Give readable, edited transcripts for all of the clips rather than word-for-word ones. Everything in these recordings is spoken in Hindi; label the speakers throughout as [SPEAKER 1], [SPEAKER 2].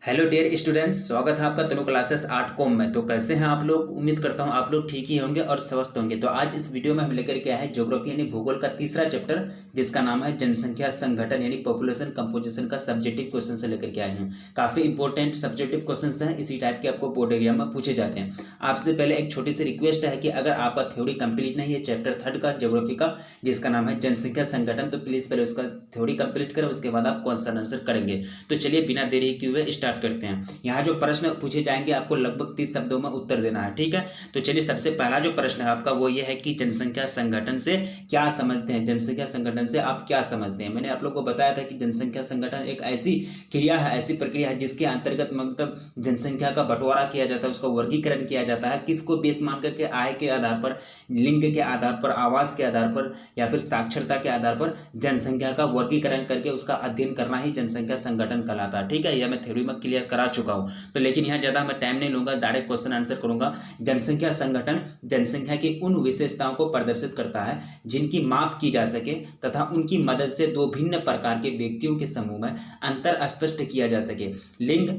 [SPEAKER 1] हेलो डियर स्टूडेंट्स, स्वागत है आपका तनु क्लासेस 8 कॉम में। तो कैसे हैं आप लोग? उम्मीद करता हूं आप लोग ठीक ही होंगे और स्वस्थ होंगे। तो आज इस वीडियो में हम लेकर के आए हैं ज्योग्राफी यानी भूगोल का तीसरा चैप्टर, जिसका नाम है जनसंख्या संगठन यानी पॉपुलेशन कंपोजिशन का सब्जेक्टिव क्वेश्चन से लेकर के आए हैं। काफी इंपॉर्टेंट सब्जेक्टिव क्वेश्चन हैं, इसी टाइप के आपको बोर्ड एग्जाम में पूछे जाते हैं। आपसे पहले एक छोटी सी रिक्वेस्ट है कि अगर आपका थ्योरी कंप्लीट नहीं है चैप्टर 3 का ज्योग्राफी का, जिसका नाम है जनसंख्या संगठन, तो प्लीज पहले उसका थ्योरी कंप्लीट करें, उसके बाद आप क्वेश्चन आंसर करेंगे। तो चलिए बिना देरी किए हुए स्टार्ट करते हैं। यहाँ जो प्रश्न पूछे जाएंगे आपको लगभग 30 शब्दों में उत्तर देना है, ठीक है। तो चलिए सबसे पहला जो प्रश्न है आपका वो ये है कि जनसंख्या संगठन से क्या समझते हैं। जनसंख्या संगठन से आप क्या समझते हैं? मैंने आप लोगों को बताया था कि जनसंख्या संगठन एक ऐसी क्रिया है, ऐसी प्रक्रिया है जिसके अंतर्गत मतलब जनसंख्या का बंटवारा किया जाता है, उसका वर्गीकरण किया जाता है। किसको बेस मान करके? आय के आधार पर, लिंग के आधार पर, आवास के आधार पर या फिर साक्षरता के आधार पर जनसंख्या का वर्गीकरण करके उसका अध्ययन करना ही जनसंख्या संगठन कहलाता है, ठीक है। यह मैं थ्योरी में क्लियर करा चुका हूं। तो लेकिन यहाँ ज्यादा मैं टाइम नहीं लूंगा, डायरेक्ट क्वेश्चन आंसर करूंगा। जनसंख्या संगठन जनसंख्या की उन विशेषताओं को प्रदर्शित करता है जिनकी माप की जा सके तथा उनकी मदद से दो भिन्न प्रकार के व्यक्तियों के समूह में अंतर स्पष्ट किया जा सके। लिंग,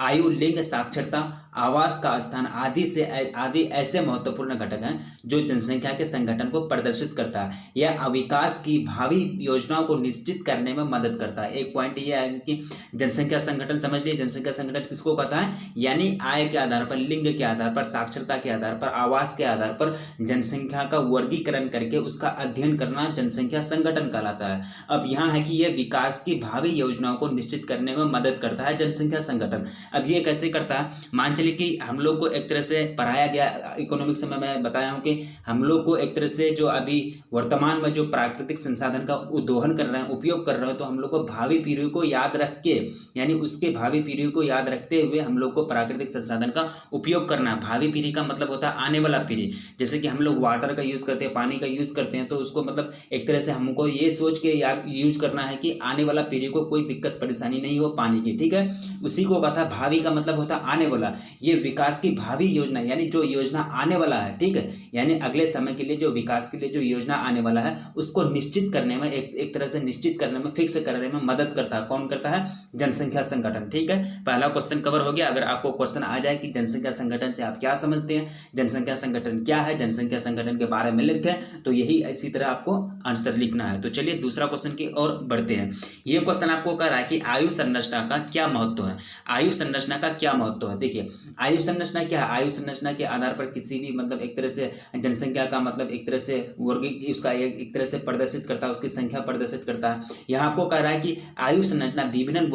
[SPEAKER 1] आयु, लिंग, साक्षरता, आवास का स्थान आदि ऐसे महत्वपूर्ण घटक हैं जो जनसंख्या के संगठन को प्रदर्शित करता है। यह विकास की भावी योजनाओं को निश्चित करने में मदद करता है। एक पॉइंट यह है कि जनसंख्या संगठन समझ लिए, जनसंख्या संगठन किसको कहता है? यानी आय के आधार पर, लिंग के आधार पर, साक्षरता के आधार पर, आवास के आधार पर जनसंख्या का वर्गीकरण करके उसका अध्ययन करना जनसंख्या संगठन कहलाता है। अब यहाँ है कि यह विकास की भावी योजनाओं को निश्चित करने में मदद करता है जनसंख्या संगठन। अब ये कैसे करता है? मान चलिए कि हम लोग को एक तरह से पढ़ाया गया इकोनॉमिक्स में, मैं बताया हूं कि हम लोग को एक तरह से जो अभी वर्तमान में जो प्राकृतिक संसाधन का दोहन कर रहे हैं, उपयोग कर रहे हैं, तो हम लोग को भावी पीढ़ी को याद रख के, यानी उसके भावी पीढ़ी को याद रखते हुए हम लोग को प्राकृतिक संसाधन का उपयोग करना है। भावी पीढ़ी का मतलब होता है आने वाला पीढ़ी। जैसे कि हम लोग वाटर का यूज करते हैं, पानी का यूज करते हैं, तो उसको मतलब एक तरह से हमको ये सोच के याद यूज करना है कि आने वाला पीढ़ी को कोई दिक्कत परेशानी नहीं हो पानी की, ठीक है। उसी को कहता है भावी का मतलब होता है आने वाला। ये विकास की भावी योजना यानी जो योजना आने वाला है, ठीक है, यानी अगले समय के लिए जो विकास के लिए जो योजना आने वाला है उसको निश्चित करने में, एक तरह से निश्चित करने में, फिक्स करने में मदद करता है। कौन करता है? जनसंख्या संगठन, ठीक है। पहला क्वेश्चन कवर हो गया। अगर आपको क्वेश्चन आ जाए कि जनसंख्या संगठन से आप क्या समझते हैं, जनसंख्या संगठन क्या है, जनसंख्या संगठन के बारे में लिखें, तो यही इसी तरह आपको आंसर लिखना है। तो चलिए दूसरा क्वेश्चन की ओर बढ़ते हैं। ये क्वेश्चन आपको कह रहा है कि आयु संरचना का क्या महत्व है। आयु संरचना का क्या महत्व है? देखिए, आयु संरचना क्या है? आयु संरचना के आधार पर किसी भी मतलब एक तरह से जनसंख्या का मतलब एक तरह से वर्ग उसका एक तरह से प्रदर्शित करता है, उसकी संख्या प्रदर्शित करता है। यहाँ आपको कह रहा है कि आयु संरचना विभिन्न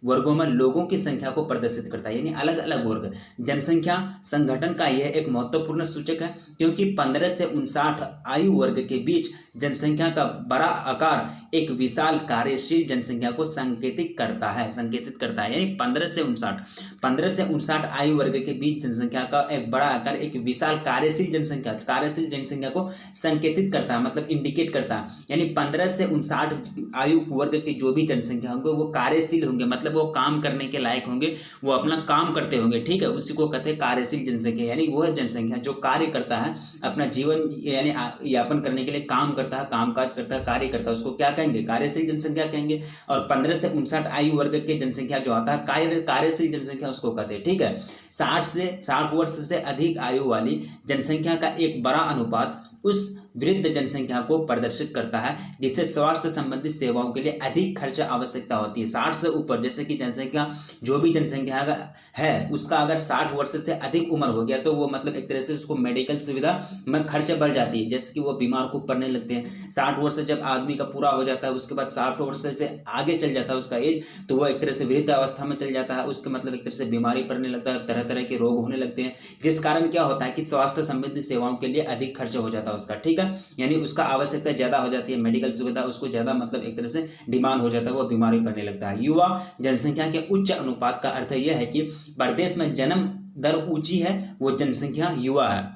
[SPEAKER 1] वर्गों में लोगों की संख्या को प्रदर्शित करता है, यानी अलग अलग वर्ग। जनसंख्या संगठन का यह एक महत्वपूर्ण सूचक है क्योंकि 15 से 59 आयु वर्ग के बीच जनसंख्या का बड़ा आकार एक विशाल कार्यशील जनसंख्या को संकेतित करता है, यानी 15 से 59 आयु वर्ग के बीच जनसंख्या का एक बड़ा आकार एक विशाल कार्यशील जनसंख्या को संकेतित करता है, मतलब इंडिकेट करता है। यानी 15 से 59 आयु वर्ग की जो भी जनसंख्या होंगे वो कार्यशील होंगे, मतलब वो काम करने के लायक होंगे, वो अपना काम करते होंगे, ठीक है। उसी को कहते हैं कार्यशील जनसंख्या, यानी वह जनसंख्या जो कार्य करता है, अपना जीवन यानी यापन करने के लिए काम करता है, कामकाज करता है, कार्य करता है, उसको क्या कहेंगे? कार्यशील जनसंख्या कहेंगे। और 15 से 59 आयु वर्ग की जनसंख्या जो आता है कार्यशील जनसंख्या उसको कहते हैं, ठीक है। 60 वर्ष से अधिक आयु वाली जनसंख्या का एक बड़ा अनुपात उस वृद्ध जनसंख्या को प्रदर्शित करता है जिससे स्वास्थ्य संबंधी सेवाओं के लिए अधिक खर्च आवश्यकता होती है। 60 से ऊपर, जैसे कि जनसंख्या जो भी जनसंख्या है उसका अगर 60 वर्ष से अधिक उम्र हो गया तो वो मतलब एक तरह से उसको मेडिकल सुविधा में खर्च बढ़ जाती है, जैसे कि वो बीमार खूब पड़ने लगते हैं। 60 वर्ष जब आदमी का पूरा हो जाता है, उसके बाद 60 वर्ष से आगे चल जाता है उसका एज, तो वो एक तरह से वृद्ध अवस्था में चल जाता है, उसके मतलब एक तरह से बीमारी पड़ने लगता है, तरह तरह के रोग होने लगते हैं, जिस कारण क्या होता है कि स्वास्थ्य संबंधी सेवाओं के लिए अधिक खर्च हो जाता है उसका, ठीक है। यानी उसका आवश्यकता ज्यादा हो जाती है, मेडिकल सुविधा उसको ज्यादा मतलब एक तरह से डिमांड हो जाता है, वो बीमारी पड़ने लगता है। युवा जनसंख्या के उच्च अनुपात का अर्थ यह है कि प्रदेश में जन्म दर ऊंची है, वो जनसंख्या युवा है।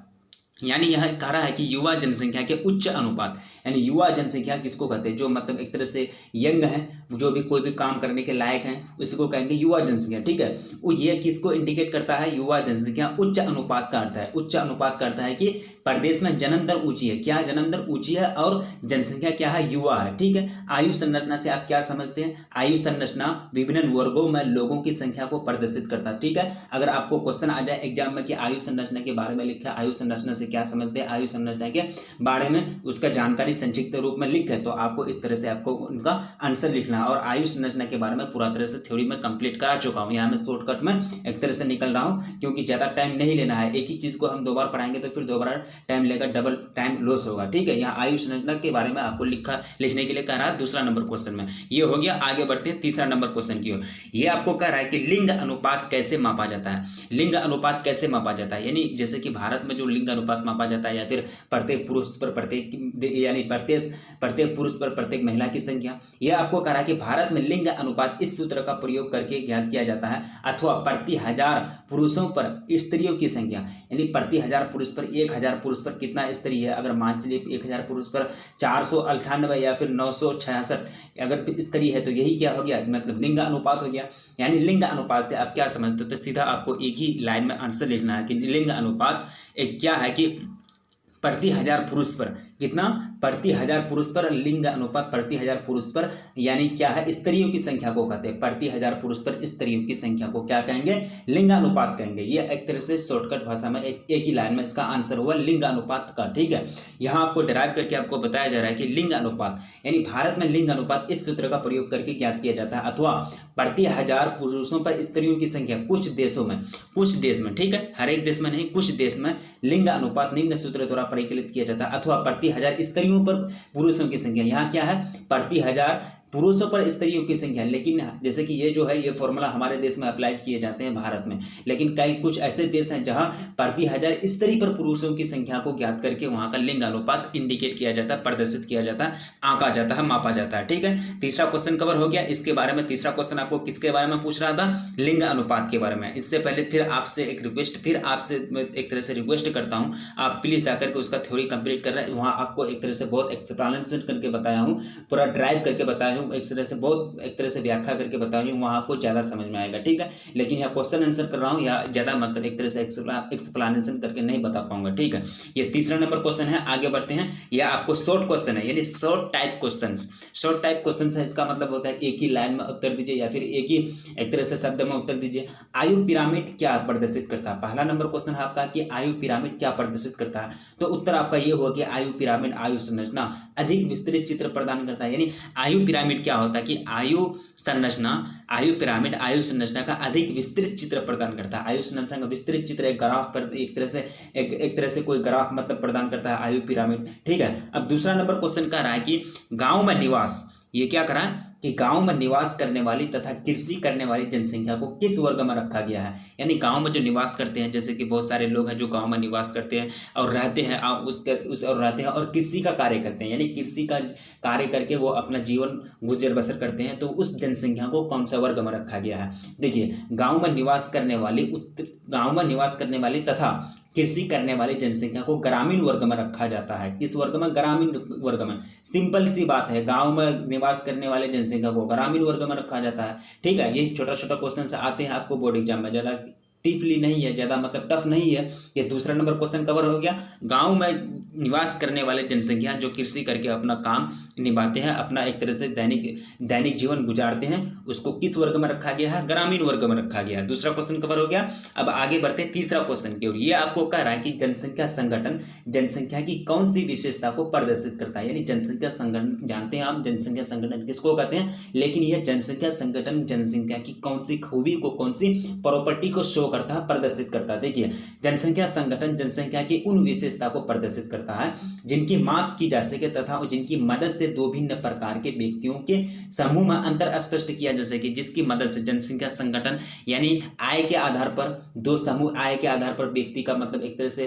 [SPEAKER 1] यानी यह कह रहा है कि युवा जनसंख्या के उच्च अनुपात, यानी युवा जनसंख्या किसको कहते हैं, जो मतलब एक तरह से यंग है, जो भी कोई भी काम करने के लायक हैं, उसको कहेंगे युवा जनसंख्या। ठीक है, वो ये किसको इंडिकेट करता है, युवा जनसंख्या। उच्च अनुपात का अर्थ है, उच्च अनुपात का अर्थ है कि प्रदेश में जन्म दर ऊंची है, क्या जन्म दर ऊंची है और जनसंख्या क्या है, युवा है। ठीक है, आयु संरचना से आप क्या समझते हैं, आयु संरचना विभिन्न वर्गों में लोगों की संख्या को प्रदर्शित करता है। ठीक है, अगर आपको क्वेश्चन आ जाए एग्जाम में कि आयु संरचना के बारे में लिखा है, आयु संरचना से क्या समझते हैं, आयु संरचना के बारे में उसका जानकारी संक्षिप्त रूप में लिखे, तो आपको इस तरह से आपको उनका आंसर लिखना है। और आयु संरचना के बारे में पूरा तरह से थ्योरी में कंप्लीट करा चुका हूँ, यहाँ मैं शॉर्टकट में एक तरह से निकल रहा हूँ, क्योंकि ज़्यादा टाइम नहीं लेना है। एक ही चीज़ को हम 2 बार पढ़ाएंगे तो फिर 2 बार टाइम लेकर डबल टाइम लॉस होगा। ठीक है, यहाँ आयु संरचना के बारे में आपको लिखने के लिए कह रहा है दूसरा नंबर क्वेश्चन में। ये हो गया, आगे बढ़ते हैं तीसरा नंबर क्वेश्चन की ओर। ये आपको कह रहा है कि लिंग अनुपात कैसे मापा जाता है, लिंग अनुपात कैसे मापा जाता है, यानी जैसे कि भारत में जो लिंग अनुपात मापा जाता है, या फिर प्रत्येक पुरुष पर प्रत्येक, यानी प्रत्येक पुरुष पर प्रत्येक महिला की संख्या। यह आपको कह रहा है कि भारत में लिंग अनुपात इस सूत्र का प्रयोग करके ज्ञात किया जाता है, अथवा प्रति 1000 पुरुषों पर स्त्रियों की संख्या, यानी प्रति 1000 पुरुष पर 1000 पुरुष पर कितना स्त्री है। अगर मान चलिए 1000 पुरुष पर 498 या फिर 966 अगर स्त्री है, तो यही क्या हो गया, मतलब लिंग अनुपात हो गया। यानी लिंग अनुपात से आप क्या समझते हो, तो सीधा आपको एक ही लाइन में आंसर लिखना है कि लिंग अनुपात एक क्या है कि प्रति 1000 पुरुष पर कितना, प्रति 1000 पुरुष पर, लिंग अनुपात प्रति 1000 पुरुष पर, यानी क्या है, स्त्रियों की संख्या को कहते हैं। प्रति 1000 पुरुष पर स्त्रियों की संख्या को क्या कहेंगे, लिंग अनुपात कहेंगे। ये एक तरह से शॉर्टकट भाषा में एक ही लाइन में इसका आंसर हुआ लिंग अनुपात का। ठीक है, यहाँ आपको डिराइव करके आपको बताया जा रहा है कि लिंग अनुपात, यानी भारत में लिंग अनुपात इस सूत्र का प्रयोग करके ज्ञात किया जाता है, अथवा प्रति 1000 पुरुषों पर स्त्रियों की संख्या। कुछ देशों में, कुछ देश में, ठीक है, हर एक देश में नहीं, कुछ देश में लिंग अनुपात निम्न सूत्र द्वारा परिकलित किया जाता है, अथवा प्रति 1000 स्त्रियों पर पुरुषों की संख्या। यहाँ क्या है, प्रति 1000 पुरुषों पर स्त्रियों की संख्या। लेकिन जैसे कि ये जो है, ये फॉर्मूला हमारे देश में अप्लाइड किए जाते हैं भारत में, लेकिन कई कुछ ऐसे देश हैं जहां प्रति 1000 स्त्री पर पुरुषों की संख्या को ज्ञात करके वहां का लिंग अनुपात इंडिकेट किया जाता है, प्रदर्शित किया जाता है, आंका जाता है, मापा जाता है। ठीक है, तीसरा क्वेश्चन कवर हो गया इसके बारे में। तीसरा क्वेश्चन आपको किसके बारे में पूछ रहा था, लिंग अनुपात के बारे में। इससे पहले फिर आपसे एक रिक्वेस्ट, फिर आपसे एक तरह से रिक्वेस्ट करता हूँ, आप प्लीज आकर के उसका थ्योरी कंप्लीट कर रहे हैं। वहाँ आपको एक तरह से बहुत एक्सप्लेनेशन करके बताया हूँ, पूरा ड्राइव करके बताया हूँ, एक तरह से बहुत एक तरह से व्याख्या करके बताई हूँ, वहाँ आपको ज़्यादा समझ में आएगा। ठीक है, लेकिन यहाँ क्वेश्चन आंसर कर रहा हूँ, या ज़्यादा मतलब एक तरह से एक्सप्लेनेशन करके नहीं बता पाऊंगा। ठीक है, ये तीसरा नंबर क्वेश्चन है। आगे बढ़ते हैं, यह आपको शॉर्ट क्वेश्चन है, यानी short type question. Short type question है, इसका मतलब होता है एक ही लाइन में उत्तर दीजिए, या फिर एक ही एक तरह से शब्द में उत्तर दीजिए। आयु पिरामिड क्या प्रदर्शित करता है, पहला नंबर क्वेश्चन है आपका कि आयु पिरामिड क्या प्रदर्शित करता है, तो उत्तर आपका ये होगा कि आयु पिरामिड आयु संरचना अधिक विस्तृत चित्र प्रदान करता है। यानी आयु पिरामिड क्या होता है कि आयु संरचना, आयु पिरामिड आयु संरचना का अधिक विस्तृत चित्र प्रदान करता है। आयु संरचना का विस्तृत चित्र एक ग्राफ पर एक तरह से कोई ग्राफ मतलब प्रदान करता है आयु पिरामिड। ठीक है, अब दूसरा नंबर क्वेश्चन कह रहा है कि गांव में निवास, ये क्या करा कि गांव में निवास करने वाली तथा कृषि करने वाली जनसंख्या को किस वर्ग में रखा गया है। यानी गांव में जो निवास करते हैं, जैसे कि बहुत सारे लोग हैं जो गांव में निवास करते हैं और रहते हैं और कृषि का कार्य करते हैं, यानी कृषि का कार्य करके वो अपना जीवन गुजर बसर करते हैं, तो उस जनसंख्या को कौन सा वर्ग में रखा गया है। देखिए, गाँव में निवास करने वाली तथा कृषि करने वाली जनसंख्या को ग्रामीण वर्ग में रखा जाता है। किस वर्ग में, ग्रामीण वर्ग में। सिंपल सी बात है, गांव में निवास करने वाले जनसंख्या को ग्रामीण वर्ग में रखा जाता है। ठीक है, ये छोटा छोटा क्वेश्चन से आते हैं आपको बोर्ड एग्जाम में, ज़्यादा टिफली नहीं है, ज़्यादा मतलब टफ नहीं है। ये दूसरा नंबर क्वेश्चन कवर हो गया। गांव में निवास करने वाले जनसंख्या जो कृषि करके अपना काम निभाते हैं, अपना एक तरह से दैनिक जीवन गुजारते हैं, उसको किस वर्ग में रखा गया है, ग्रामीण वर्ग में रखा गया है। दूसरा क्वेश्चन कवर हो गया। अब आगे बढ़ते हैं तीसरा क्वेश्चन की ओर। ये आपको कह रहा है कि जनसंख्या संगठन जनसंख्या की कौन सी विशेषता को प्रदर्शित करता है। यानी जनसंख्या संगठन, जानते हैं आप जनसंख्या संगठन किसको कहते हैं, लेकिन यह जनसंख्या संगठन जनसंख्या की कौन सी खूबी को, कौन सी प्रॉपर्टी को शो करता है, प्रदर्शित करता है। देखिए, जनसंख्या संगठन जनसंख्या की उन विशेषता को प्रदर्शित करता है जिनकी माप की जा सके तथा जिनकी मदद से दो भिन्न प्रकार के व्यक्तियों के समूह में अंतर स्पष्ट किया जा सके। जिसकी मदद से जनसंख्या संगठन, यानी आय के आधार पर दो समूह, आय के आधार पर व्यक्ति का मतलब एक तरह से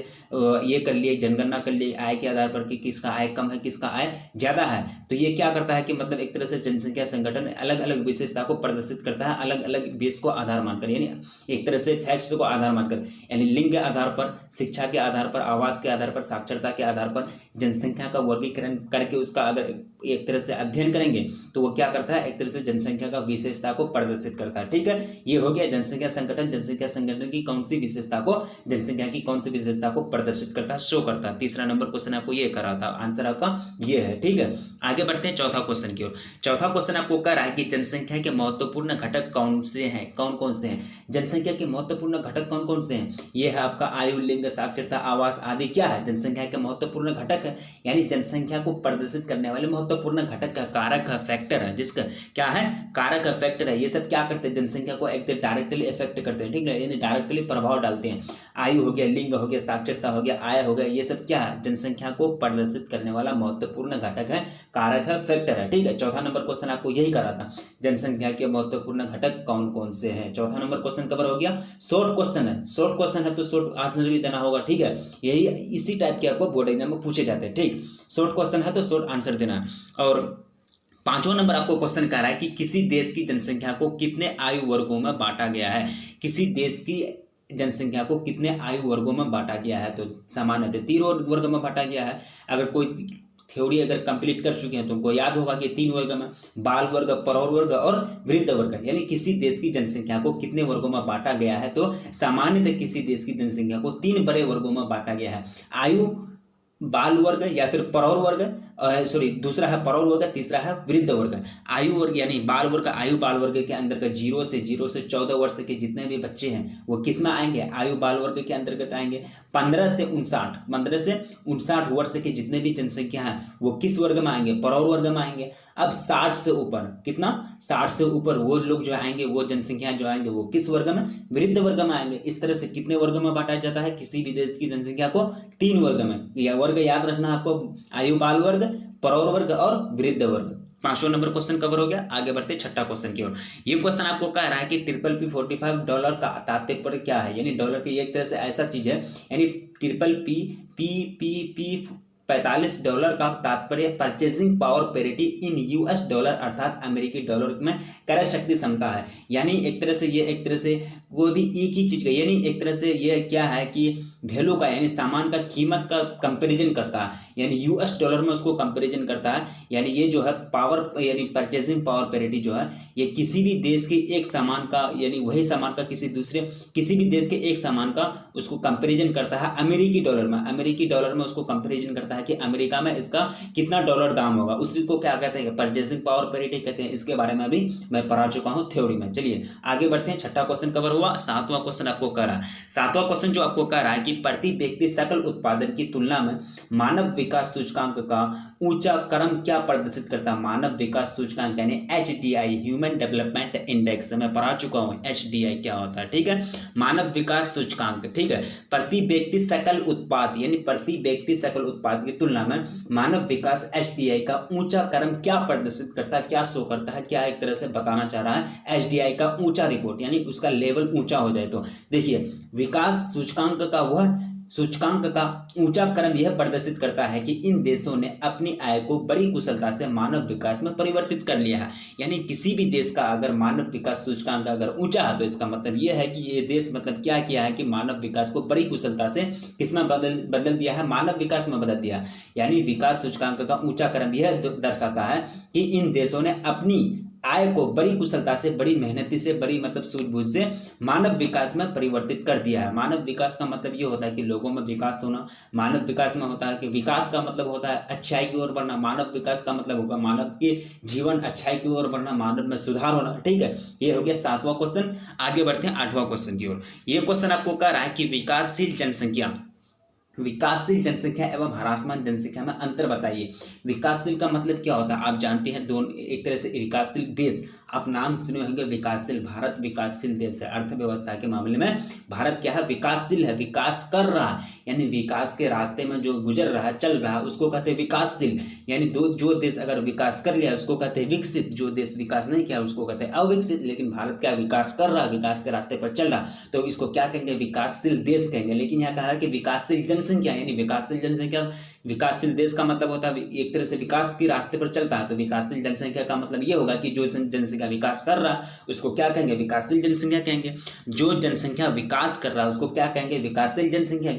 [SPEAKER 1] ये कर लिए, जनगणना कर लिए आय के आधार पर कि किसका आय कम है, किसका आय ज्यादा है। तो ये क्या करता है कि मतलब एक तरह से जनसंख्या संगठन अलग अलग विशेषता को प्रदर्शित करता है, अलग अलग बेस को आधार मानकर, यानी एक तरह से फैक्ट फैक्ट्स को आधार मानकर, यानी लिंग के आधार पर, शिक्षा के आधार पर, आवास के आधार पर, साक्षरता के आधार पर जनसंख्या का वर्गीकरण करके उसका अगर एक तरह से अध्ययन करेंगे तो वो क्या करता है, एक तरह से जनसंख्या का विशेषता को प्रदर्शित करता है। ठीक है, ये हो गया जनसंख्या संगठन। जनसंख्या संगठन की कौन सी विशेषता को, जनसंख्या की कौन सी विशेषता को प्रदर्शित करता है, शो करता है। तीसरा नंबर क्वेश्चन आपको ये करा था, आंसर आपका ये है। ठीक है, आगे बढ़ते हैं चौथा क्वेश्चन की ओर। चौथा क्वेश्चन आपको कह रहा है कि जनसंख्या के महत्वपूर्ण घटक कौन से हैं, कौन कौन से हैं। जनसंख्या के महत्वपूर्ण घटक कौन कौन से हैं, ये है आपका आयु, लिंग, साक्षरता, आवास आदि क्या है, जनसंख्या के महत्वपूर्ण घटक है, यानी जनसंख्या को प्रदर्शित करने वाले महत्वपूर्ण घटक का कारक है, फैक्टर है, जिसका क्या है, कारक है, फैक्टर है। ये सब क्या करते हैं, जनसंख्या को एक डायरेक्टली इफेक्ट करते हैं। ठीक है, यानी डायरेक्टली प्रभाव डालते हैं। आयु हो गया, लिंग हो गया, साक्षरता हो गया, आय हो गया, ये सब क्या है, जनसंख्या को प्रदर्शित करने वाला महत्वपूर्ण घटक है, कारक है, फैक्टर है। ठीक है, चौथा नंबर क्वेश्चन आपको यही करा था, जनसंख्या के महत्वपूर्ण घटक कौन कौन से हैं। चौथा नंबर क्वेश्चन कवर हो गया। शॉर्ट क्वेश्चन है, शॉर्ट क्वेश्चन है तो शॉर्ट आंसर भी देना होगा। ठीक है, यही इसी टाइप के आपको बोर्ड एग्जाम में पूछे जाते हैं। ठीक, शॉर्ट क्वेश्चन है तो शॉर्ट आंसर देना है। और पांचवा नंबर आपको क्वेश्चन कह रहा है कि किसी देश की जनसंख्या को कितने आयु वर्गों में बांटा गया है। किसी देश की जनसंख्या को कितने आयु वर्गों में बांटा गया है, तो सामान्यतः 3 वर्ग में बांटा गया है। अगर कोई थ्योरी अगर कंप्लीट कर चुके हैं तो उनको याद होगा कि 3 वर्ग में, बाल वर्ग, प्रौढ़ वर्ग और वृद्ध वर्ग। यानी किसी देश की जनसंख्या को कितने वर्गों में बांटा गया है, तो सामान्यतः किसी देश की जनसंख्या को 3 बड़े वर्गों में बांटा गया है। आयु, बाल वर्ग या फिर प्रौढ़ वर्ग, दूसरा है प्रौढ़ वर्ग, तीसरा है वृद्ध वर्ग। आयु वर्ग यानी बाल वर्ग, आयु बाल वर्ग के अंदर का 0 से 14 वर्ष के जितने भी बच्चे हैं वो किस में आएंगे, आयु बाल वर्ग के अंतर्गत आएंगे। 15 से 59 वर्ष के जितने भी जनसंख्या है वो किस वर्ग में आएंगे, प्रौढ़ वर्ग में आएंगे। अब 60 से ऊपर, कितना, 60 से ऊपर वो लोग जो आएंगे, वो जनसंख्या जो आएंगे वो किस वर्ग में, वृद्ध वर्ग में आएंगे। इस तरह से कितने वर्ग में बांटा जाता है, किसी भी देश की जनसंख्या को 3 वर्ग में। यह वर्ग याद रखना आपको, आयु बाल वर्ग, प्रौढ़ वर्ग और वृद्ध वर्ग। 5वां नंबर क्वेश्चन कवर हो गया। आगे बढ़ते छठा क्वेश्चन की ओर। ये क्वेश्चन आपको कह रहा है कि ट्रिपल P45 डॉलर का तात्पर्य क्या है, यानी डॉलर की एक तरह से ऐसा चीज है, यानी ट्रिपल P 45 डॉलर का तात्पर्य परचेजिंग पावर पेरिटी इन US डॉलर, अर्थात अमेरिकी डॉलर में क्रय शक्ति क्षमता है। यानी एक तरह से ये एक तरह से कोई भी एक ही चीज का, यानी एक तरह से ये क्या है कि वैल्यू का, यानी सामान का कीमत का कंपैरिजन करता है, यानी US डॉलर में उसको कंपैरिजन करता है। यानी ये जो है पावर, यानी परचेजिंग पावर पेरिटी जो है, ये किसी भी देश के एक सामान का, यानी वही सामान का किसी भी देश के एक सामान का उसको कंपैरिजन करता है अमेरिकी डॉलर में। अमेरिकी डॉलर में उसको कंपैरिजन करता है कि अमेरिका में इसका कितना डॉलर दाम होगा, उसी को क्या कहते हैं, परचेजिंग पावर पेरिटी कहते हैं। इसके बारे में अभी मैं पढ़ा चुका हूं थ्योरी में। चलिए आगे बढ़ते हैं, छठा क्वेश्चन कवर हुआ। 7वां क्वेश्चन आपको कह रहा है, 7वां क्वेश्चन जो आपको कह रहा है कि प्रति व्यक्ति सकल उत्पादन की तुलना में मानव विकास सूचकांक का ऊंचा क्रम क्या प्रदर्शित करता है। मानव विकास सूचकांक यानी HDI, ह्यूमन डेवलपमेंट इंडेक्स, मैं पढ़ा चुका हूं HDI क्या होता है। ठीक है, मानव विकास सूचकांक। ठीक है, प्रति व्यक्ति सकल उत्पाद, यानी प्रति व्यक्ति सकल उत्पाद की तुलना में मानव विकास HDI का ऊंचा क्रम क्या प्रदर्शित करता है, क्या शो करता है, क्या एक तरह से बताना चाह रहा है। HDI का ऊंचा रिपोर्ट, यानी उसका लेवल ऊंचा हो जाए तो देखिए, विकास सूचकांक का वह सूचकांक का ऊंचा क्रम यह प्रदर्शित करता है कि इन देशों ने अपनी आय को बड़ी कुशलता से मानव विकास में परिवर्तित कर लिया है। यानी किसी भी देश का अगर मानव विकास सूचकांक अगर ऊंचा है तो इसका मतलब यह है कि ये देश मतलब क्या किया है कि मानव विकास को बड़ी कुशलता से किसमें बदल दिया है, मानव विकास में बदल दिया। यानी विकास सूचकांक का ऊंचा क्रम यह दर्शाता है कि इन देशों ने अपनी आय को बड़ी कुशलता से, बड़ी मेहनती से, बड़ी मतलब सूझबूझ से मानव विकास में परिवर्तित कर दिया है। मानव विकास का मतलब ये होता है कि लोगों में विकास होना। मानव विकास में होता है कि विकास का मतलब होता है अच्छाई की ओर बढ़ना। मानव विकास का मतलब होगा मानव के जीवन अच्छाई की ओर बढ़ना, मानव में सुधार होना। ठीक है, ये हो गया 7वां क्वेश्चन। आगे बढ़ते हैं 8वां क्वेश्चन की ओर। ये क्वेश्चन आपको कह रहा है कि विकासशील जनसंख्या एवं ह्रासमान जनसंख्या में अंतर बताइए। विकासशील का मतलब क्या होता है, आप जानते हैं, दोनों एक तरह से विकासशील देश, आप नाम सुने होंगे विकासशील, भारत विकासशील देश है। अर्थव्यवस्था के मामले में भारत क्या है, विकासशील है, विकास कर रहा है, यानी विकास के रास्ते में जो गुजर रहा है, चल रहा है, उसको कहते हैं विकासशील। यानी जो देश अगर विकास कर लिया उसको कहते हैं विकसित, जो देश विकास नहीं किया उसको कहते हैं अविकसित। लेकिन भारत क्या विकास कर रहा है, विकास के रास्ते पर चल रहा, तो इसको क्या कहेंगे, विकासशील देश कहेंगे। लेकिन यहाँ कहा है कि विकासशील जनसंख्या यानी विकासशील जनसंख्या, विकासशील देश का मतलब होता है एक तरह से विकास के रास्ते पर चलता है, तो विकासशील जनसंख्या का मतलब ये होगा कि जो जनसंख्या विकास कर रहा है उसको क्या कहेंगे, विकासशील जनसंख्या कहेंगे। जो जनसंख्या विकास कर रहा है उसको क्या कहेंगे, विकासशील जनसंख्या।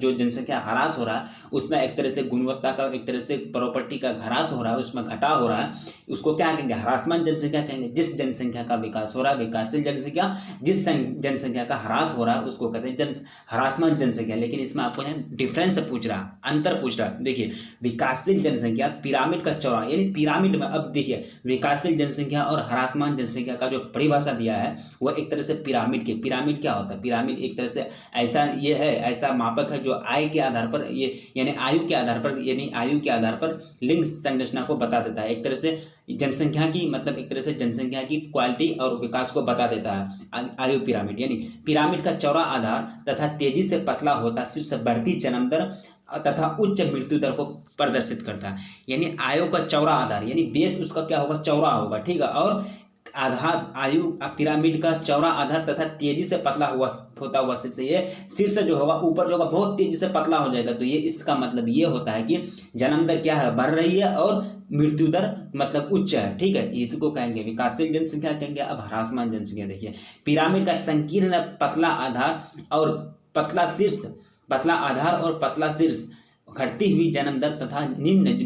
[SPEAKER 1] जो जनसंख्या ह्रास हो रहा है उसमें एक तरह से गुणवत्ता का, एक तरह से प्रॉपर्टी का ह्रास हो रहा है, उसमें घटाव हो रहा है, उसको क्या कहेंगे, ह्रासमान जनसंख्या कहेंगे। जिस जनसंख्या का विकास हो रहा है विकासशील जनसंख्या, जिस जनसंख्या का ह्रास हो रहा है उसको कहते हैं ह्रासमान जनसंख्या। लेकिन इसमें आपको डिफरेंस पूछ रहा, अंतर पूछ रहा। देखिए विकासशील जनसंख्या पिरामिड का चौड़ा, यानी पिरामिड में, अब देखिए विकासशील जनसंख्या और ह्रासमान जनसंख्या का जो परिभाषा दिया है वह एक तरह से पिरामिड के, पिरामिड क्या होता है, पिरामिड एक तरह से ऐसा ये है, ऐसा मापक है जो आय के आधार पर ये यानी आयु के आधार पर, यानी आयु के आधार पर लिंग संरचना को बता देता है। एक तरह से जनसंख्या की मतलब एक तरह से जनसंख्या की क्वालिटी और विकास को बता देता है आयु पिरामिड। यानी पिरामिड का चौड़ा आधार तथा तेजी से पतला होता शीर्ष बढ़ती जन्म दर तथा उच्च मृत्यु दर को प्रदर्शित करता है। यानी आयु का चौड़ा आधार यानी बेस उसका क्या होगा, चौड़ा होगा, ठीक है। और आधार आयु पिरामिड का चौड़ा आधार तथा तेजी से पतला होता हुआ शीर्ष, ये शीर्ष जो होगा ऊपर जो होगा बहुत तेजी से पतला हो जाएगा। तो ये इसका मतलब ये होता है कि जन्म दर क्या है, बढ़ रही है और मृत्यु दर मतलब उच्च है, ठीक है। इसको कहेंगे विकासशील जनसंख्या कहेंगे। अब ह्रासमान जनसंख्या देखिए, पिरामिड का संकीर्ण पतला आधार और पतला शीर्ष, पतला आधार और पतला शीर्ष घटती हुई जन्म दर तथा निम्न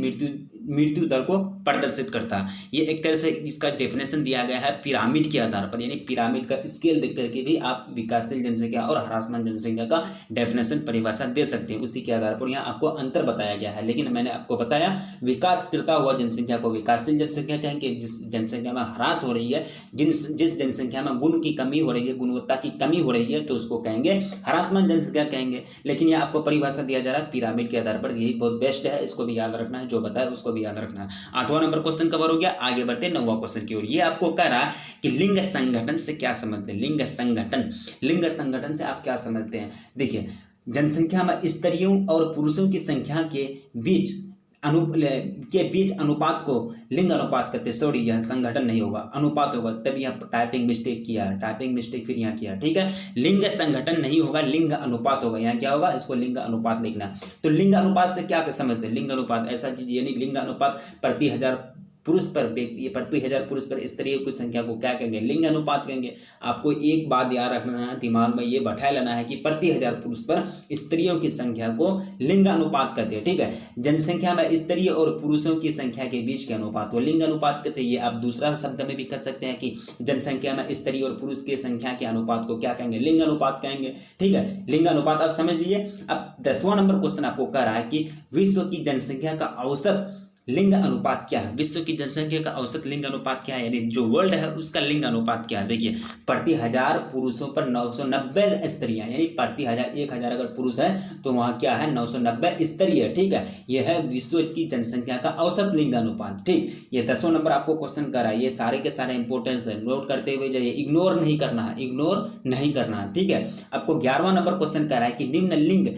[SPEAKER 1] मृत्यु दर को प्रदर्शित करता है। ये एक तरह से इसका डेफिनेशन दिया गया है पिरामिड के आधार पर, यानी पिरामिड का स्केल देख करके भी आप विकासशील जनसंख्या और ह्रासमान जनसंख्या का डेफिनेशन परिभाषा दे सकते हैं। उसी के आधार पर यहाँ आपको अंतर बताया गया है। लेकिन मैंने आपको बताया विकास करता हुआ जनसंख्या को विकासशील जनसंख्या कहेंगे। जिस जनसंख्या में ह्रास हो रही है, जिस जनसंख्या में गुण की कमी हो रही है, गुणवत्ता की कमी हो रही है, तो उसको कहेंगे ह्रासमान जनसंख्या कहेंगे। लेकिन यह आपको परिभाषा दिया जा रहा है पिरामिड के आधार पर, यही बहुत बेस्ट है, इसको भी याद रखना है, जो बताया उसको भी याद रखना है। 8वां नंबर क्वेश्चन कवर हो गया। आगे बढ़ते 9वां क्वेश्चन की ओर। ये आपको कह रहा है कि लिंग संगठन से क्या समझते हैं, लिंग संगठन, लिंग संगठन से आप क्या समझते हैं। देखिए जनसंख्या में स्त्रियों और पुरुषों की संख्या के बीच अनुपात को लिंग अनुपात कहते हैं। सॉरी यह संगठन नहीं होगा, अनुपात होगा, तभी यहाँ टाइपिंग मिस्टेक किया, टाइपिंग मिस्टेक फिर यहाँ किया, ठीक है। लिंग संगठन नहीं होगा, लिंग अनुपात होगा। यहाँ क्या होगा, इसको लिंग अनुपात लिखना। तो लिंग अनुपात से क्या समझते हैं, लिंग अनुपात ऐसा चीज, यानी लिंग अनुपात प्रति 1000 पुरुष पर व्यक्ति, प्रति 1000 पुरुष पर स्त्रियों की संख्या को क्या कहेंगे, लिंग अनुपात कहेंगे। आपको एक बात याद रखना है, दिमाग में ये बैठा लेना है कि प्रति 1000 पुरुष पर स्त्रियों की संख्या को लिंग अनुपात कहते हैं, ठीक है। जनसंख्या में स्त्री और पुरुषों की संख्या के बीच के अनुपात को लिंग अनुपात कहते हैं। ये आप दूसरा शब्द में भी कह सकते हैं कि जनसंख्या में स्त्री और पुरुष की संख्या के अनुपात को क्या कहेंगे, लिंग अनुपात कहेंगे, ठीक है। लिंग अनुपात आप समझ लीजिए। अब 10वां नंबर क्वेश्चन आपको कह रहा है कि विश्व की जनसंख्या का औसत लिंग अनुपात क्या है, विश्व की जनसंख्या का औसत लिंग अनुपात क्या है, यानी जो वर्ल्ड है उसका लिंग अनुपात क्या है। देखिए प्रति 1000 पुरुषों पर 990 स्त्रियां, यानी प्रति 1000 अगर पुरुष है तो वहाँ क्या है 990 स्त्री है, ठीक है। यह है विश्व की जनसंख्या का औसत लिंग अनुपात, ठीक। ये 10वां नंबर आपको क्वेश्चन कर रहा है, ये सारे के सारे इंपॉर्टेंस है, नोट करते हुए जाइए, इग्नोर नहीं करना है, इग्नोर नहीं करना है, ठीक है। आपको 11वां नंबर क्वेश्चन कर रहा है कि निम्न लिंग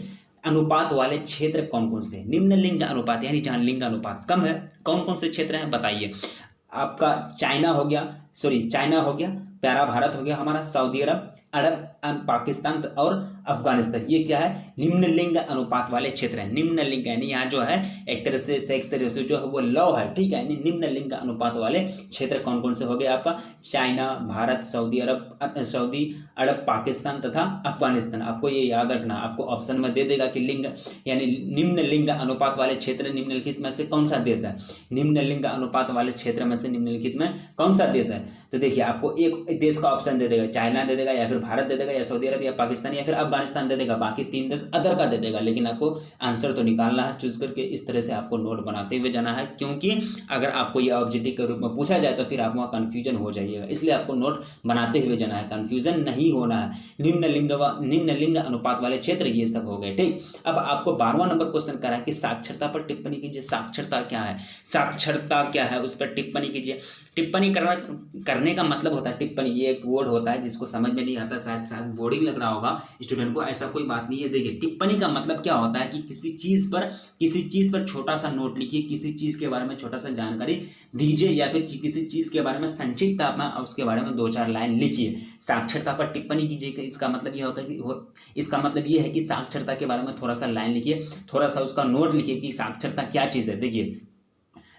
[SPEAKER 1] अनुपात वाले क्षेत्र कौन कौन से, निम्न लिंग अनुपात यानी जहां लिंग अनुपात कम है कौन कौन से क्षेत्र हैं बताइए। आपका चाइना हो गया, चाइना हो गया, प्यारा भारत हो गया हमारा, सऊदी अरब, पाकिस्तान और अफगानिस्तान, ये क्या है निम्न लिंग अनुपात वाले क्षेत्र है। निम्न लिंग यानी यहाँ जो है एक तरह से सेक्स रेशियो जो है वो लो है, ठीक है। यानी निम्न लिंग अनुपात वाले क्षेत्र कौन कौन से हो गए आपका, चाइना, भारत, सऊदी अरब, पाकिस्तान तथा अफगानिस्तान। आपको ये याद रखना, आपको ऑप्शन में दे देगा कि लिंग यानी निम्न लिंग अनुपात वाले क्षेत्र निम्नलिखित में से कौन सा देश है, निम्न लिंग अनुपात वाले क्षेत्र में से निम्नलिखित में कौन सा देश है। तो देखिए आपको एक देश का ऑप्शन दे देगा, चाइना दे देगा या फिर भारत दे देगा या सऊदी अरब या पाकिस्तान या फिर अफगानिस्तान दे देगा, बाकी 3 देश अदर का दे देगा। लेकिन आपको आंसर तो निकालना है चूज करके, इस तरह से आपको नोट बनाते हुए जाना है, क्योंकि अगर आपको ये ऑब्जेक्टिव के रूप में पूछा जाए तो फिर आप वहाँ कन्फ्यूजन हो जाइएगा, इसलिए आपको नोट बनाते हुए जाना है, कन्फ्यूजन नहीं होना है। निम्न लिंग अनुपात वाले क्षेत्र ये सब हो गए, ठीक। अब आपको 12वां नंबर क्वेश्चन करा है कि साक्षरता पर टिप्पणी कीजिए। साक्षरता क्या है, साक्षरता क्या है उस पर टिप्पणी कीजिए। टिप्पणी करने का मतलब होता है टिप्पणी, ये एक वर्ड होता है जिसको समझ में नहीं आता, शायद बोरिंग लग रहा होगा स्टूडेंट को, ऐसा कोई बात नहीं है। देखिए टिप्पणी का मतलब क्या होता है कि किसी चीज़ पर छोटा सा नोट लिखिए, किसी चीज़ के बारे में छोटा सा जानकारी दीजिए, या फिर किसी चीज़ के बारे में संक्षिप्त आप उसके बारे में 2-4 लाइन लिखिए, साक्षरता पर टिप्पणी कीजिए। इसका मतलब यह होता है कि इसका मतलब ये है कि साक्षरता के बारे में थोड़ा सा लाइन लिखिए, थोड़ा सा उसका नोट लिखिए कि साक्षरता क्या चीज़ है। देखिए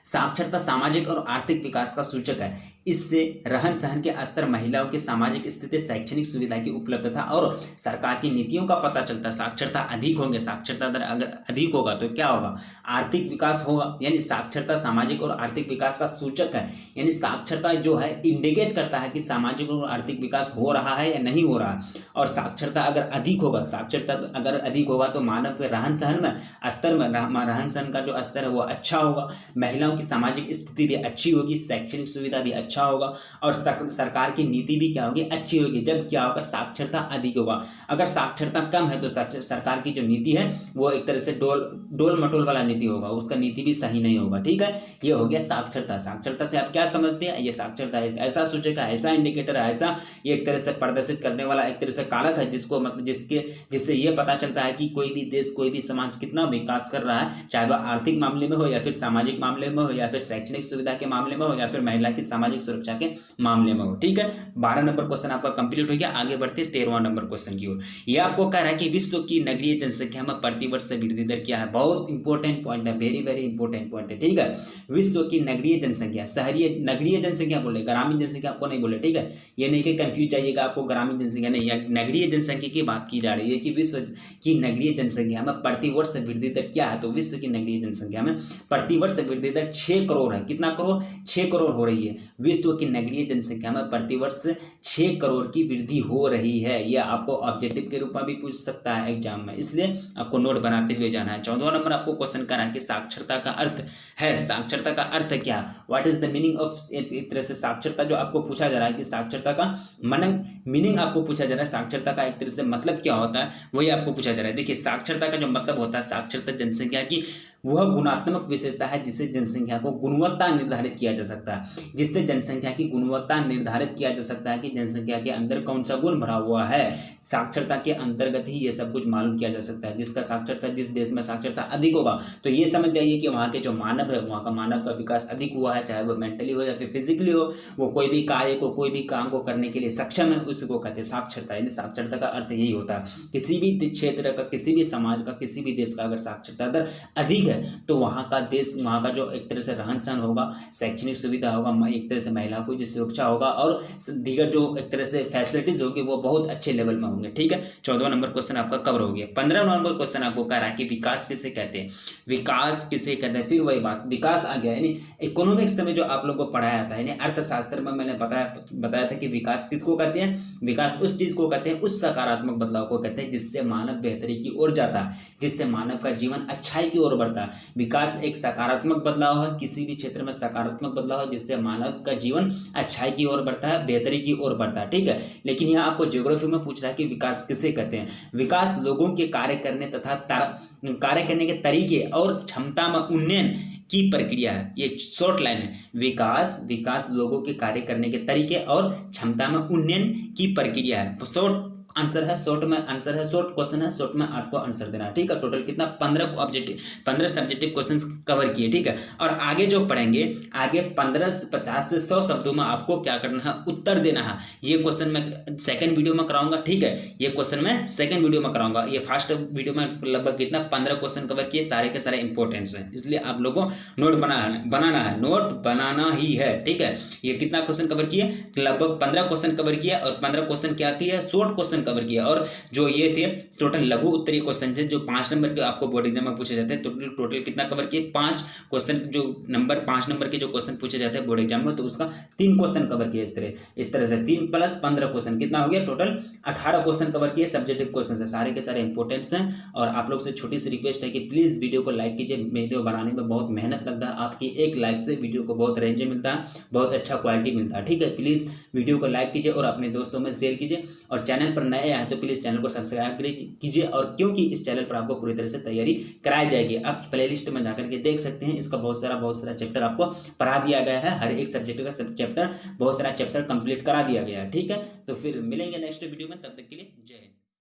[SPEAKER 1] साक्षरता सामाजिक और आर्थिक विकास का सूचक है। इससे रहन सहन के स्तर, महिलाओं की सामाजिक स्थिति, शैक्षणिक सुविधा की उपलब्धता और सरकार की नीतियों का पता चलता है। साक्षरता अधिक होंगे, साक्षरता दर अगर अधिक होगा तो क्या होगा, आर्थिक विकास होगा। यानी साक्षरता सामाजिक और आर्थिक विकास का सूचक है, यानी साक्षरता जो है इंडिकेट करता है कि सामाजिक और आर्थिक विकास हो रहा है या नहीं हो रहा है। और साक्षरता अगर अधिक होगा, तो मानव के रहन सहन में स्तर में रहन सहन का जो स्तर है वो अच्छा होगा, महिलाओं की सामाजिक स्थिति भी अच्छी होगी, शैक्षणिक सुविधा भी अच्छा होगा, और सरकार की नीति भी क्या होगी, अच्छी होगी। जब क्या होगा, साक्षरता अधिक होगा। अगर साक्षरता कम है तो सरकार की जो नीति है वो एक तरह से डोल मटोल वाला नीति होगा, उसका नीति भी सही नहीं होगा। ठीक है, ये हो गया साक्षरता। साक्षरता से आप क्या समझते हैं, ये साक्षरता एक ऐसा सूचक है, ऐसा इंडिकेटर है, ऐसा ये एक तरह से प्रदर्शित करने वाला एक तरह से कारक है जिसको मतलब जिससे ये पता चलता है कि कोई भी देश, कोई भी समाज कितना विकास कर रहा है, चाहे वह आर्थिक मामले में हो या फिर सामाजिक मामले में हो या फिर शैक्षणिक सुविधा के मामले में हो या फिर महिला की सामाजिक सुरक्षा के मामले में हो। ठीक है, 12 नंबर क्वेश्चन आपका कंप्लीट हो गया। आगे बढ़ते 13वां नंबर क्वेश्चन की ओर। यह आपको कह रहा है कि विश्व की नगरीय जनसंख्या में प्रतिवर्ष वृद्धि दर क्या है। बहुत इंपॉर्टेंट पॉइंट है, वेरी वेरी इंपॉर्टेंट पॉइंट है। ठीक है, विश्व की नगरीय जनसंख्या, शहरी नगरीय जनसंख्या बोले, ग्रामीण जनसंख्या आपको नहीं बोले। ठीक है, ये नहीं कि कंफ्यूज जाइएगा, आपको ग्रामीण जनसंख्या नहीं, नगरीय जनसंख्या की बात की जा रही है कि विश्व की नगरीय जनसंख्या में प्रतिवर्ष वृद्धि दर क्या है। तो विश्व की नगरीय जनसंख्या में प्रतिवर्ष वृद्धि दर 6 करोड़ है। कितना करोड़, 6 करोड़ हो रही है। विश्व की नगरीय जनसंख्या में प्रतिवर्ष 6 करोड़ की वृद्धि हो रही है। यह आपको ऑब्जेक्टिव के रूप में भी पूछ सकता है एग्जाम में, इसलिए आपको नोट बनाते हुए जाना है। 14वां नंबर आपको क्वेश्चन करा है कि साक्षरता का अर्थ है, साक्षरता का अर्थ क्या, what is the meaning of, एक तरह से साक्षरता जो आपको पूछा जा रहा है कि साक्षरता का मीनिंग आपको पूछा जा रहा है, साक्षरता का एक तरह से मतलब क्या होता है वही आपको पूछा जा रहा है। देखिए साक्षरता का जो मतलब होता है, साक्षरता जनसंख्या की वह गुणात्मक विशेषता है जिससे जनसंख्या को गुणवत्ता निर्धारित किया जा सकता है, जिससे जनसंख्या की गुणवत्ता निर्धारित किया जा सकता है कि जनसंख्या के अंदर कौन सा गुण भरा हुआ है। साक्षरता के अंतर्गत ही ये सब कुछ मालूम किया जा सकता है। जिस देश में साक्षरता अधिक होगा तो ये समझ जाइए कि वहाँ के जो मानव है, वहाँ का मानव का विकास अधिक हुआ है, चाहे वो मेंटली हो या फिर फिजिकली हो, वो कोई भी कार्य को, कोई भी काम को करने के लिए सक्षम है, उसको कहते हैं साक्षरता। यानी साक्षरता का अर्थ यही होता है, किसी भी क्षेत्र का, किसी भी समाज का, किसी भी देश का अगर साक्षरता दर अधिक है तो वहाँ का देश, वहाँ का जो एक तरह से रहन सहन होगा, शैक्षणिक सुविधा होगा, एक तरह से महिलाओं को जो सुरक्षा होगा और दीगर जो एक तरह से फैसिलिटीज होगी वो बहुत अच्छे लेवल में होंगे। ठीक है, 14वां नंबर क्वेश्चन आपका कवर हो गया। 15वां नंबर क्वेश्चन आपको कह रहा है कि विकास किसे कहते हैं, विकास किसे कहते हैं। फिर वही बात, विकास आ गया। यानी इकोनॉमिक्स में जो आप लोगों को पढ़ाया था, यानी अर्थशास्त्र में मैंने बताया था कि विकास किसको कहते हैं, विकास उस चीज को कहते हैं, उस सकारात्मक बदलाव को कहते हैं जिससे मानव बेहतरी की ओर जाता है, जिससे मानव का जीवन अच्छाई की ओर बढ़ता है। विकास एक सकारात्मक बदलाव है, किसी भी क्षेत्र में सकारात्मक बदलाव है जिससे मानव का जीवन अच्छाई की ओर बढ़ता है, बेहतरी की ओर बढ़ता है। ठीक है, लेकिन यहाँ आपको ज्योग्राफी में पूछ रहा है कि विकास किसे कहते हैं। विकास लोगों के कार्य करने तथा कार्य करने के तरीके और क्षमता में उन्नयन की प्रक्रिया है। ये शॉर्ट लाइन है, विकास लोगों के कार्य करने के तरीके और क्षमता में उन्नयन की प्रक्रिया है। शॉर्ट आंसर है, शॉर्ट में आंसर है, शॉर्ट क्वेश्चन है, शॉर्ट में आपको आंसर देना है। ठीक है, टोटल कितना 15 सब्जेक्टिव क्वेश्चंस कवर किए। ठीक है, और आगे जो पढ़ेंगे, आगे 50 से 100 शब्दों में आपको क्या करना है, उत्तर देना है। ये क्वेश्चन मैं सेकंड वीडियो में कराऊंगा। ठीक है, ये क्वेश्चन मैं सेकंड वीडियो में कराऊंगा। ये फर्स्ट वीडियो में लगभग कितना 15 क्वेश्चन कवर किए, सारे के सारे इंपॉर्टेंस हैं, इसलिए आप लोगों को नोट बनाना है, नोट बनाना ही है। ठीक है, ये कितना क्वेश्चन कवर किए, लगभग 15 क्वेश्चन कवर किया, और 15 क्वेश्चन क्या किया, शॉर्ट क्वेश्चन कवर किया। और जो ये थे टोटल लघु उत्तरीय क्वेश्चन थे जो 5 नंबर के आपको बोर्ड एग्जाम में पूछे जाते हैं, टोटल कितना कवर किए, 5 क्वेश्चन, जो 5 नंबर के जो क्वेश्चन पूछे जाते हैं बोर्ड एग्जाम में, तो उसका 3 क्वेश्चन कवर किए। इस तरह से 3 + 15 क्वेश्चन कितना हो गया, टोटल 18 क्वेश्चन कवर किए। सब्जेक्टिव क्वेश्चन है, सारे के सारे इंपॉर्टेंट्स हैं। और आप लोग से छोटी सी रिक्वेस्ट है कि प्लीज वीडियो को लाइक कीजिए। वीडियो बनाने में बहुत मेहनत लगता है, आपकी एक लाइक से वीडियो को बहुत रेंज मिलता है, बहुत अच्छा क्वालिटी मिलता है। ठीक है, प्लीज वीडियो को लाइक कीजिए और अपने दोस्तों में शेयर कीजिए। और चैनल पर नए आए तो प्लीज़ चैनल को सब्सक्राइब कीजिए, और क्योंकि इस चैनल पर आपको पूरी तरह से तैयारी कराई जाएगी। आप प्लेलिस्ट में जाकर के देख सकते हैं, इसका बहुत सारा चैप्टर आपको पढ़ा दिया गया है। हर एक सब्जेक्ट का सब चैप्टर, बहुत सारा चैप्टर कंप्लीट करा दिया गया है। ठीक है, तो फिर मिलेंगे नेक्स्ट वीडियो में, तब तक के लिए जय हिंद।